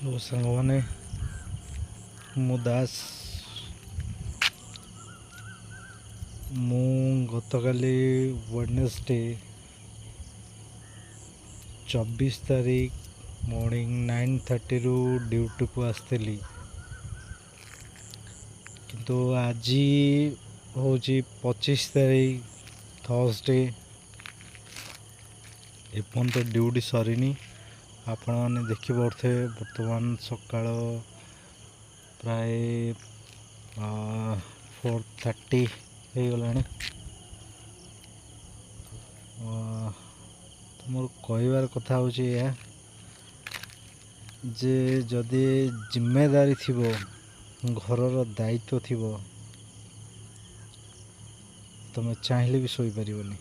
तो सांगने मु दास मु गतकाली वेडनेसडे 24 तारीख मॉर्निंग 9:30 रु ड्यूटी को आसली किंतु आज हूँ 25 तारीख थर्सडे एपर्यंत ड्यूटी सरीनी आपण मैंने देखी पारे बर्तमान सकाळ प्राय 4:30 हो गला। तो मोर कहबार कथा हूँ जे जदि जिम्मेदारी थिबो घरर दायित्व थिबो तुम चाहिले भी सोई परिबनी,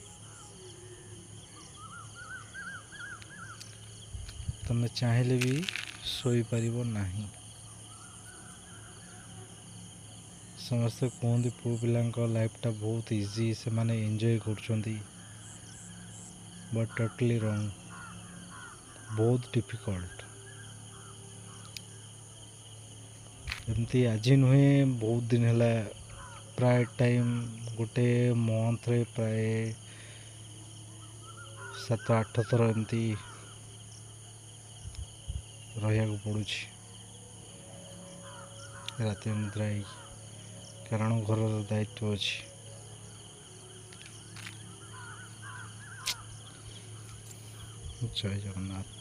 तुम चाहिले भी सोई परिबो नाही। समस्ते कहते पुओ पिला लाइफटा बहुत इजी से माने एंजॉय करछंती बट टोटली रॉन्ग, बहुत डिफिकल्ट। एमती आज नुहे बहुत दिन है प्राय टाइम गोटे मंथ रे प्राय 7-8 थर एमती रहा पड़ू राति निद्रा कारण घर दायित्व अच्छी। जय जगन्नाथ।